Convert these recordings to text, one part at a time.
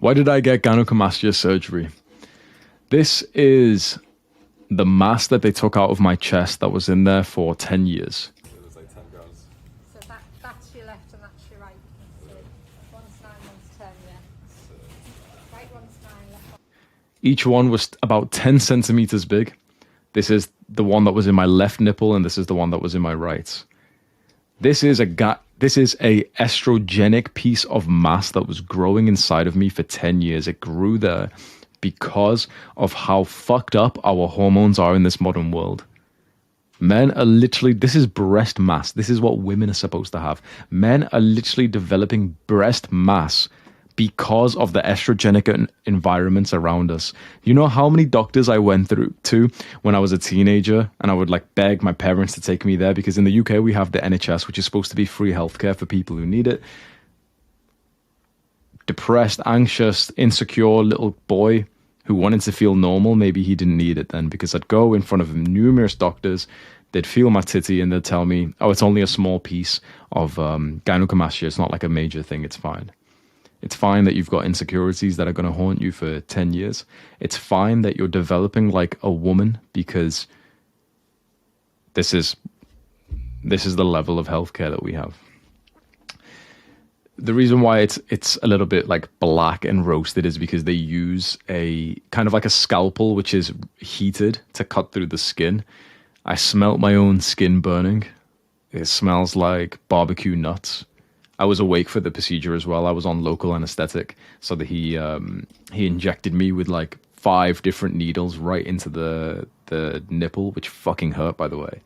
Why did I get gynecomastia surgery? This is the mass that they took out of my chest that was in there for 10 years. It was like 10 grams. So that's your left and that's your right. So one's 9, one's 10, yeah. Right one's 9, left one. Each one was about 10 centimeters big. This is the one that was in my left nipple, and this is the one that was in my right. This is a estrogenic piece of mass that was growing inside of me for 10 years. It grew there because of how fucked up our hormones are in this modern world. Men are literally, this is breast mass. This is what women are supposed to have. Men are literally developing breast mass because of the estrogenic environments around us. You know how many doctors I went through to when I was a teenager, and I would like beg my parents to take me there, because in the UK we have the NHS, which is supposed to be free healthcare for people who need it. Depressed, anxious, insecure little boy who wanted to feel normal. Maybe he didn't need it then, because I'd go in front of numerous doctors, they'd feel my titty and they'd tell me, oh, it's only a small piece of gynecomastia, it's not like a major thing, it's fine. It's fine that you've got insecurities that are going to haunt you for 10 years. It's fine that you're developing like a woman, because this is the level of healthcare that we have. The reason why it's a little bit like black and roasted is because they use a kind of like a scalpel, which is heated to cut through the skin. I smelt my own skin burning. It smells like barbecue nuts. I was awake for the procedure as well. I was on local anesthetic, so that he injected me with like 5 different needles right into the nipple, which fucking hurt, by the way.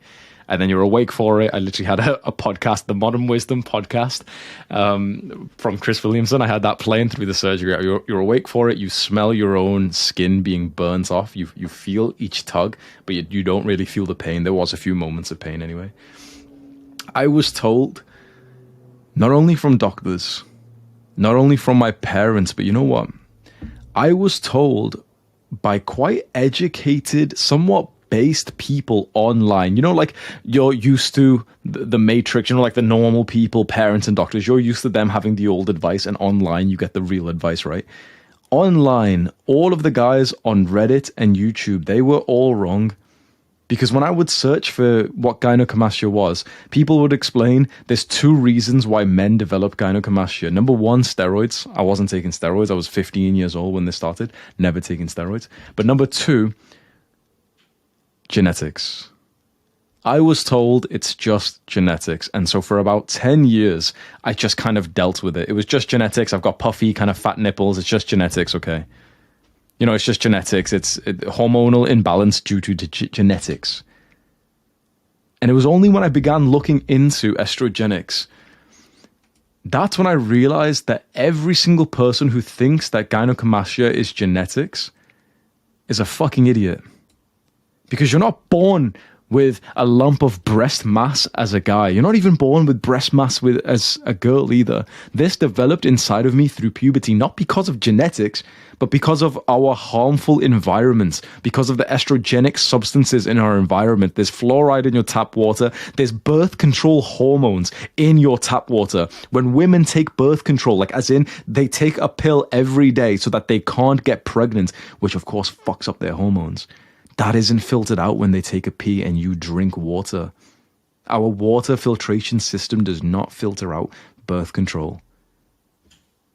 And then you're awake for it. I literally had a podcast, the Modern Wisdom podcast, from Chris Williamson. I had that playing through the surgery. You're awake for it. You smell your own skin being burnt off. You feel each tug, but you don't really feel the pain. There was a few moments of pain anyway. I was told, not only from doctors, not only from my parents, but you know what? I was told by quite educated, somewhat based people online. You know, like you're used to the Matrix, you know, like the normal people, parents and doctors, you're used to them having the old advice, and online you get the real advice, right? Online, all of the guys on Reddit and YouTube, they were all wrong. Because when I would search for what gynecomastia was, people would explain there's 2 reasons why men develop gynecomastia. Number 1, steroids. I wasn't taking steroids. I was 15 years old when this started. Never taking steroids. But number 2, genetics. I was told it's just genetics. And so for about 10 years, I just kind of dealt with it. It was just genetics. I've got puffy, kind of fat nipples. It's just genetics, okay? You know, it's just genetics. It's hormonal imbalance due to genetics. And it was only when I began looking into estrogenics, that's when I realized that every single person who thinks that gynecomastia is genetics is a fucking idiot. Because you're not born with a lump of breast mass as a guy. You're not even born with breast mass as a girl either. This developed inside of me through puberty, not because of genetics, but because of our harmful environments, because of the estrogenic substances in our environment. There's fluoride in your tap water. There's birth control hormones in your tap water. When women take birth control, like as in they take a pill every day so that they can't get pregnant, which of course fucks up their hormones. That isn't filtered out when they take a pee and you drink water. Our water filtration system does not filter out birth control.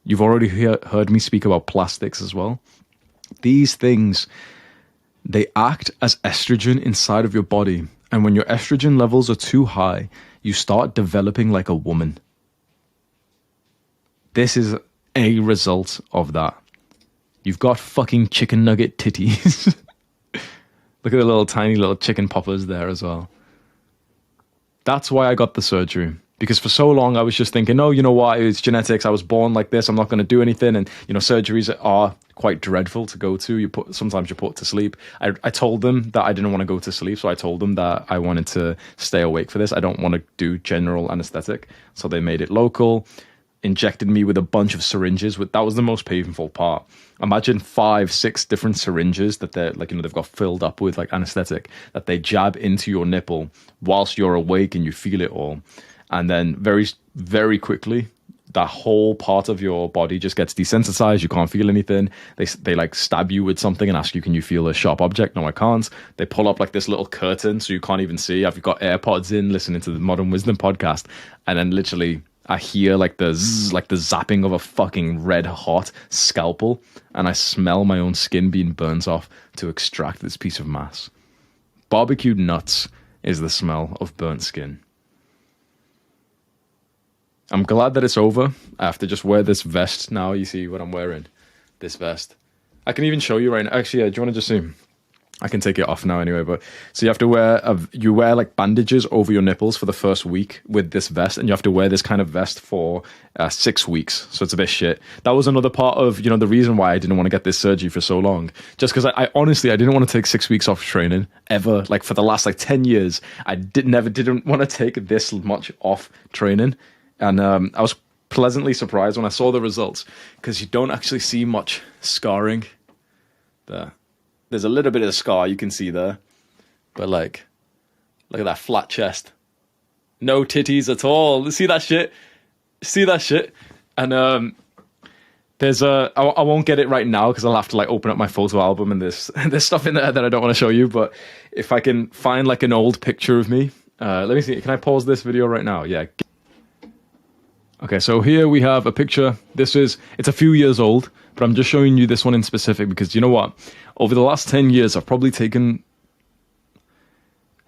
You've already heard me speak about plastics as well. These things, they act as estrogen inside of your body. And when your estrogen levels are too high, you start developing like a woman. This is a result of that. You've got fucking chicken nugget titties. Look at the little tiny little chicken poppers there as well. That's why I got the surgery. Because for so long I was just thinking, oh, you know what, it's genetics. I was born like this. I'm not going to do anything. And, you know, surgeries are quite dreadful to go to. Sometimes you're put to sleep. I told them that I didn't want to go to sleep. So I told them that I wanted to stay awake for this. I don't want to do general anesthetic. So they made it local, injected me with a bunch of syringes. That was the most painful part. Imagine 5, 6 different syringes that they're like, you know, they've got filled up with like anesthetic that they jab into your nipple whilst you're awake and you feel it all. And then very, very quickly, that whole part of your body just gets desensitized. You can't feel anything. They like stab you with something and ask you, can you feel a sharp object? No, I can't. They pull up like this little curtain so you can't even see. I've got AirPods in listening to the Modern Wisdom podcast, and then literally I hear like the zzz, like the zapping of a fucking red hot scalpel, and I smell my own skin being burnt off to extract this piece of mass. Barbecued nuts is the smell of burnt skin. I'm glad that it's over. I have to just wear this vest now. You see what I'm wearing? This vest. I can even show you right now. Actually, do you want to just see? I can take it off now anyway. But so you have to wear like bandages over your nipples for the first week with this vest, and you have to wear this kind of vest for 6 weeks. So it's a bit shit. That was another part of the reason why I didn't want to get this surgery for so long. Just because I honestly didn't want to take 6 weeks off training ever. Like for the last 10 years, I didn't want to take this much off training. And I was pleasantly surprised when I saw the results, because you don't actually see much scarring there. There's a little bit of scar you can see there, but like, look at that flat chest. No titties at all. See that shit? See that shit? And there's I won't get it right now because I'll have to like open up my photo album, and there's stuff in there that I don't want to show you. But if I can find like an old picture of me, let me see. Can I pause this video right now? Yeah. Okay, so here we have a picture. It's a few years old, but I'm just showing you this one in specific because you know what? Over the last 10 years, I've probably taken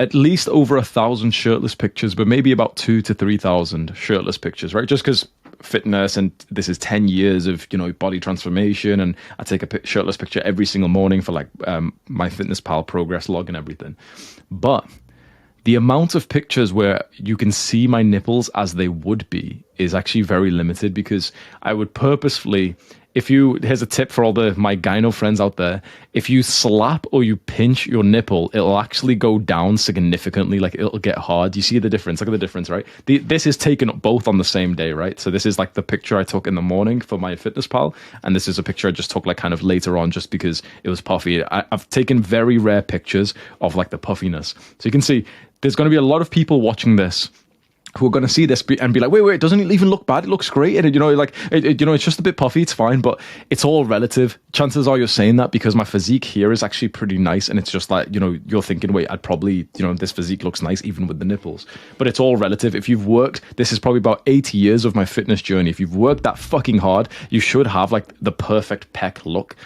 at least over 1,000 shirtless pictures, but maybe about 2,000 to 3,000 shirtless pictures, right? Just because fitness, and this is 10 years of, body transformation, and I take a shirtless picture every single morning for like my Fitness Pal progress log and everything. But the amount of pictures where you can see my nipples as they would be is actually very limited, because I would purposefully, here's a tip for all my gyno friends out there, if you slap or you pinch your nipple, it'll actually go down significantly, like it'll get hard. You see the difference? Look at the difference, right? This is taken both on the same day, right? So this is like the picture I took in the morning for my Fitness Pal, and this is a picture I just took like kind of later on just because it was puffy. I've taken very rare pictures of like the puffiness. So you can see there's going to be a lot of people watching this who are going to see this and be like, wait, it doesn't even look bad. It looks great. And, it's just a bit puffy. It's fine, but it's all relative. Chances are you're saying that because my physique here is actually pretty nice. And it's just like, you're thinking, wait, I'd probably, this physique looks nice even with the nipples. But it's all relative. If you've worked, this is probably about 8 years of my fitness journey. If you've worked that fucking hard, you should have like the perfect pec look.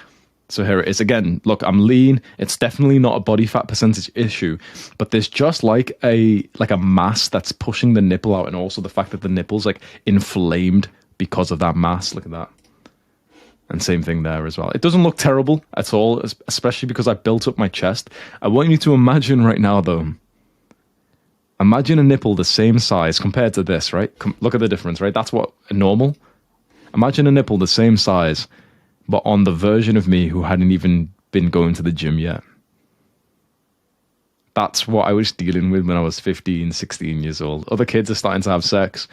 So here it is again. Look, I'm lean. It's definitely not a body fat percentage issue, but there's just like a mass that's pushing the nipple out, and also the fact that the nipple's like inflamed because of that mass. Look at that. And same thing there as well. It doesn't look terrible at all, especially because I built up my chest. I want you to imagine right now though. Imagine a nipple the same size compared to this, right? Look at the difference, right? That's what normal. Imagine a nipple the same size, but on the version of me who hadn't even been going to the gym yet. That's what I was dealing with when I was 15, 16 years old. Other kids are starting to have sex.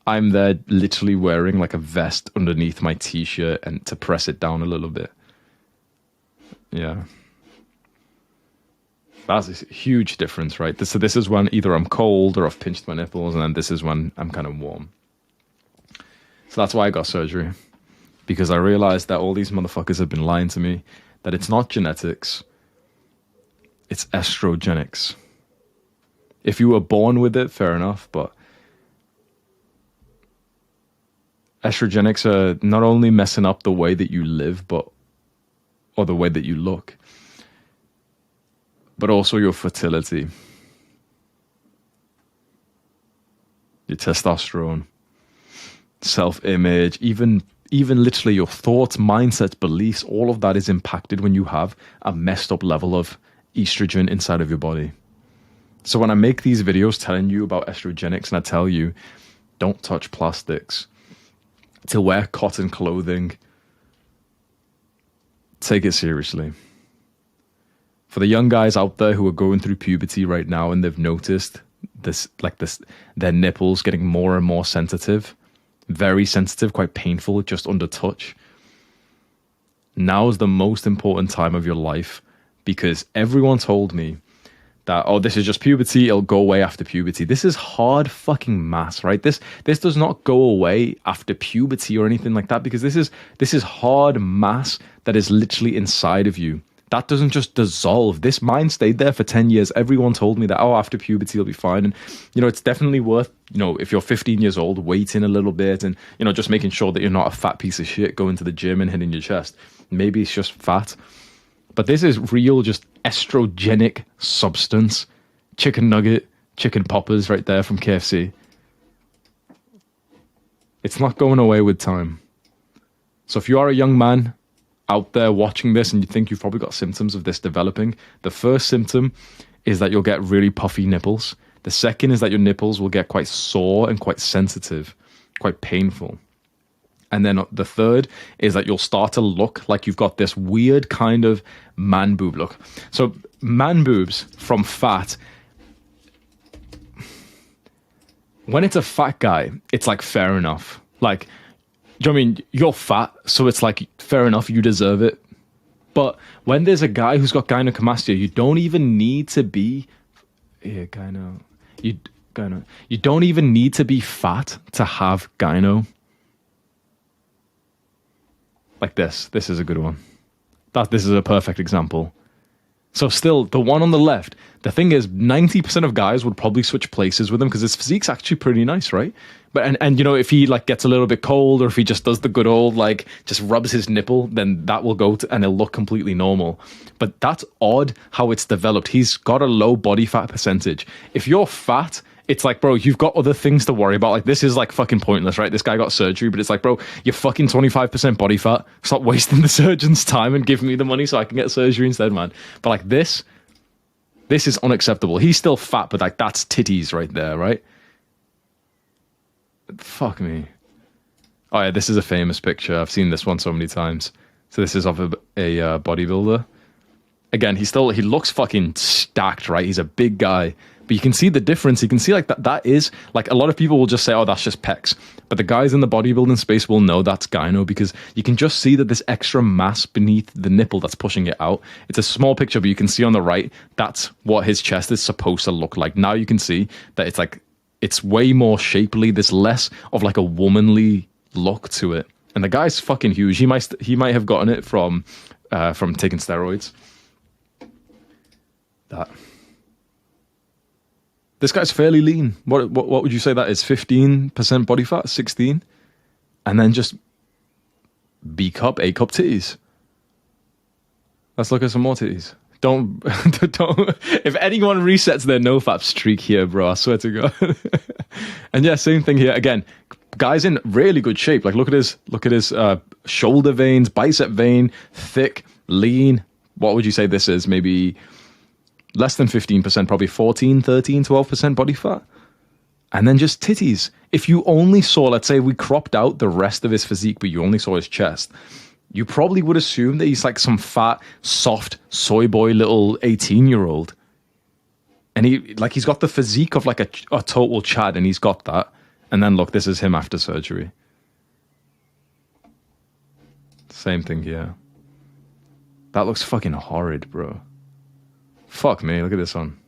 I'm there literally wearing like a vest underneath my t-shirt and to press it down a little bit. Yeah. That's a huge difference, right? So this is when either I'm cold or I've pinched my nipples, and then this is when I'm kind of warm. So that's why I got surgery. Because I realized that all these motherfuckers have been lying to me, that it's not genetics, it's estrogenics. If you were born with it, fair enough, but estrogenics are not only messing up the way that you live, or the way that you look, but also your fertility, your testosterone, self-image, even literally your thoughts, mindsets, beliefs, all of that is impacted when you have a messed up level of estrogen inside of your body. So when I make these videos telling you about estrogenics, and I tell you, don't touch plastics, to wear cotton clothing, take it seriously. For the young guys out there who are going through puberty right now and they've noticed their nipples getting more and more sensitive, very sensitive, quite painful, just under touch. Now is the most important time of your life, because everyone told me that, oh, this is just puberty, it'll go away after puberty. This is hard fucking mass, right? This does not go away after puberty or anything like that, because this is hard mass that is literally inside of you. That doesn't just dissolve. This mind stayed there for 10 years. Everyone told me that, oh, after puberty, you'll be fine. And, it's definitely worth, if you're 15 years old, waiting a little bit and, just making sure that you're not a fat piece of shit going to the gym and hitting your chest. Maybe it's just fat. But this is real, just estrogenic substance. Chicken nugget, chicken poppers right there from KFC. It's not going away with time. So if you are a young man out there watching this and you think you've probably got symptoms of this developing, the first symptom is that you'll get really puffy nipples. The second is that your nipples will get quite sore and quite sensitive, quite painful. And then the third is that you'll start to look like you've got this weird kind of man boob look. So man boobs from fat, when it's a fat guy, it's like fair enough. Like, do you know what I mean? You're fat, so it's like, fair enough, you deserve it. But when there's a guy who's got gynecomastia, you don't even need to be... Yeah, gyno. You don't even need to be fat to have gyno. Like this. This is a good one. This is a perfect example. So still, the one on the left, the thing is, 90% of guys would probably switch places with him because his physique's actually pretty nice, right? But and if he like gets a little bit cold, or if he just does the good old like just rubs his nipple, then that will go to, and it'll look completely normal. But that's odd how it's developed. He's got a low body fat percentage. If you're fat, it's like, bro, you've got other things to worry about. Like, this is like fucking pointless, right? This guy got surgery, but it's like, bro, you're fucking 25% body fat. Stop wasting the surgeon's time and give me the money so I can get surgery instead, man. But like this is unacceptable. He's still fat, but like that's titties right there, right? Fuck me. Oh yeah, this is a famous picture. I've seen this one so many times. So this is of a bodybuilder. Again, he looks fucking stacked, right? He's a big guy. But you can see the difference. You can see like that is like, a lot of people will just say, oh, that's just pecs. But the guys in the bodybuilding space will know that's gyno, because you can just see that this extra mass beneath the nipple that's pushing it out. It's a small picture, but you can see on the right, that's what his chest is supposed to look like. Now you can see that it's like, it's way more shapely. There's less of like a womanly look to it. And the guy's fucking huge. He might have gotten it from taking steroids. This guy's fairly lean. What would you say that is? 15% body fat, 16, and then just B cup, A cup titties. Let's look at some more titties. Don't. If anyone resets their no-fap streak here, bro, I swear to God. And yeah, same thing here. Again, guy's in really good shape. Like, look at his shoulder veins, bicep vein, thick, lean. What would you say this is? Maybe less than 15%, probably 14, 13, 12% body fat. And then just titties. If you only saw, let's say we cropped out the rest of his physique, but you only saw his chest, you probably would assume that he's like some fat, soft, soy boy little 18-year-old. And he's got the physique of like a total Chad, and he's got that. And then look, this is him after surgery. Same thing here. That looks fucking horrid, bro. Fuck me, look at this one.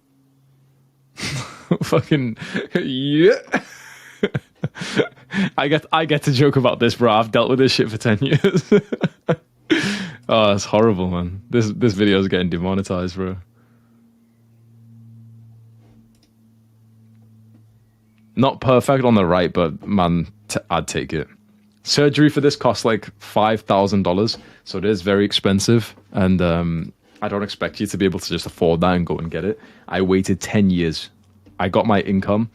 Fucking yeah. I get to joke about this, bro. I've dealt with this shit for 10 years. Oh, that's horrible, man. This video is getting demonetized, bro. Not perfect on the right, but man, I'd take it. Surgery for this costs like $5,000, so it is very expensive, and I don't expect you to be able to just afford that and go and get it. I waited 10 years. I got my income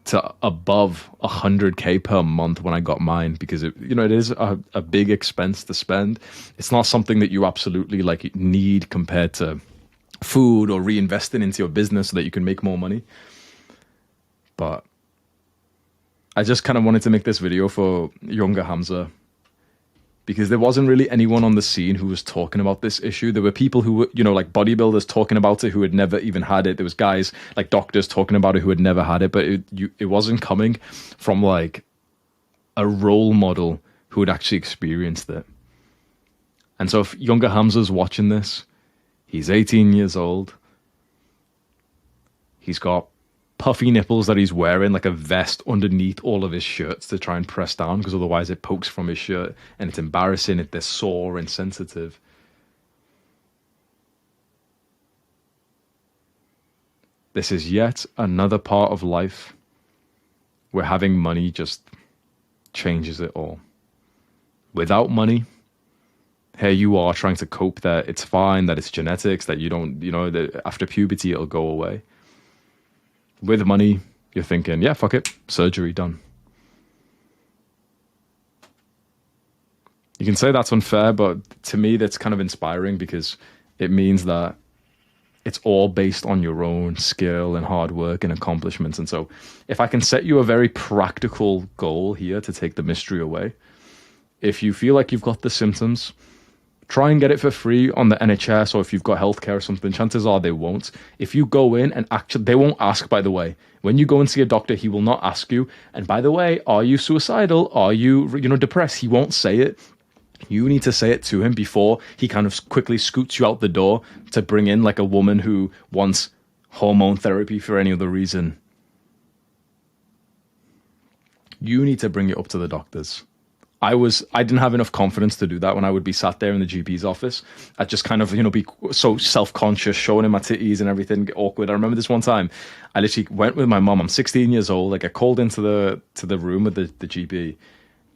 to above 100K per month when I got mine, because it is a big expense to spend. It's not something that you absolutely like need compared to food or reinvesting into your business so that you can make more money. But I just kind of wanted to make this video for younger Hamza, because there wasn't really anyone on the scene who was talking about this issue. There were people who were, like bodybuilders talking about it who had never even had it. There was guys like doctors talking about it who had never had it, but it wasn't coming from like a role model who had actually experienced it. And so if younger Hamza's watching this, he's 18 years old. He's got puffy nipples that he's wearing like a vest underneath all of his shirts to try and press down, because otherwise it pokes from his shirt and it's embarrassing. They're sore and sensitive. This is yet another part of life where having money just changes it all. Without money, here you are trying to cope that it's fine, that it's genetics, that you don't, that after puberty it'll go away. With money, you're thinking, yeah, fuck it, surgery done. You can say that's unfair, but to me that's kind of inspiring, because it means that it's all based on your own skill and hard work and accomplishments. And so if I can set you a very practical goal here to take the mystery away, if you feel like you've got the symptoms, try and get it for free on the NHS, or if you've got healthcare or something, chances are they won't. If you go in and actually, they won't ask, by the way. When you go and see a doctor, he will not ask you, and by the way, are you suicidal? Are you, depressed? He won't say it. You need to say it to him before he kind of quickly scoots you out the door to bring in like a woman who wants hormone therapy for any other reason. You need to bring it up to the doctors. I didn't have enough confidence to do that when I would be sat there in the GP's office. I'd just kind of, be so self-conscious, showing him my titties and everything, get awkward. I remember this one time, I literally went with my mom. I'm 16 years old. I get called into the room with the GP.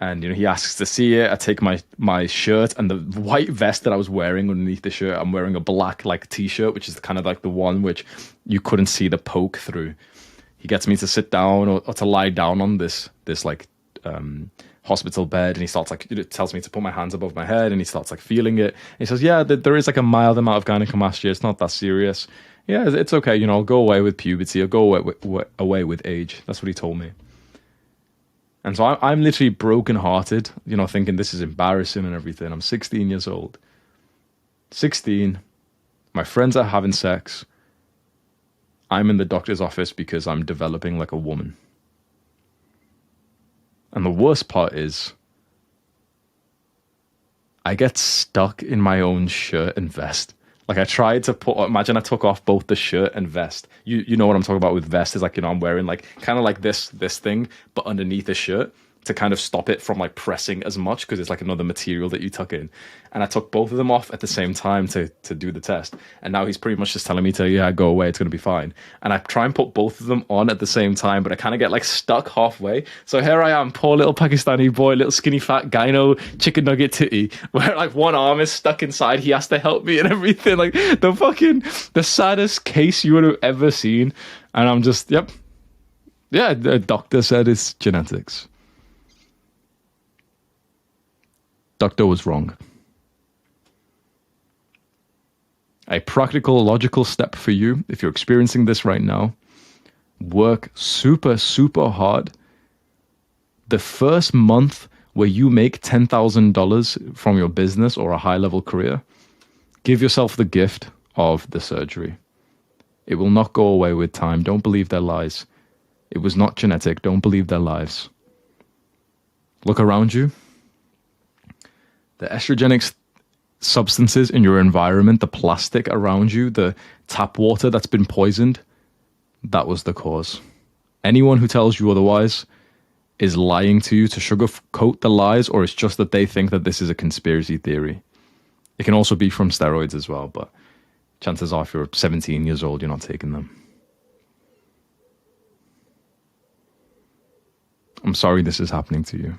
And, he asks to see it. I take my shirt and the white vest that I was wearing underneath the shirt. I'm wearing a black, like, T-shirt, which is kind of like the one which you couldn't see the poke through. He gets me to sit down or to lie down on this hospital bed. And he starts, it tells me to put my hands above my head. And he starts, feeling it. And he says, yeah, there is, a mild amount of gynecomastia. It's not that serious. Yeah, it's okay. I'll go away with puberty. I'll go away with age. That's what he told me. And so I'm literally brokenhearted, thinking this is embarrassing and everything. I'm 16 years old. 16. My friends are having sex. I'm in the doctor's office because I'm developing like a woman. And the worst part is, I get stuck in my own shirt and vest. Like I tried to imagine I took off both the shirt and vest. You know what I'm talking about with vest is I'm wearing kind of like this thing, but underneath the shirt to kind of stop it from pressing as much, because it's another material that you tuck in. And I took both of them off at the same time to do the test. And now he's pretty much just telling me to, go away, it's going to be fine. And I try and put both of them on at the same time, but I kind of get stuck halfway. So here I am, poor little Pakistani boy, little skinny fat gyno chicken nugget titty, where one arm is stuck inside. He has to help me and everything. The saddest case you would have ever seen. And I'm just, yep. Yeah, the doctor said it's genetics. Doctor was wrong. A practical, logical step for you, if you're experiencing this right now, work super, super hard. The first month where you make $10,000 from your business or a high-level career, give yourself the gift of the surgery. It will not go away with time. Don't believe their lies. It was not genetic. Don't believe their lies. Look around you. The estrogenic substances in your environment, the plastic around you, the tap water that's been poisoned, that was the cause. Anyone who tells you otherwise is lying to you to sugarcoat the lies, or it's just that they think that this is a conspiracy theory. It can also be from steroids as well, but chances are if you're 17 years old, you're not taking them. I'm sorry this is happening to you.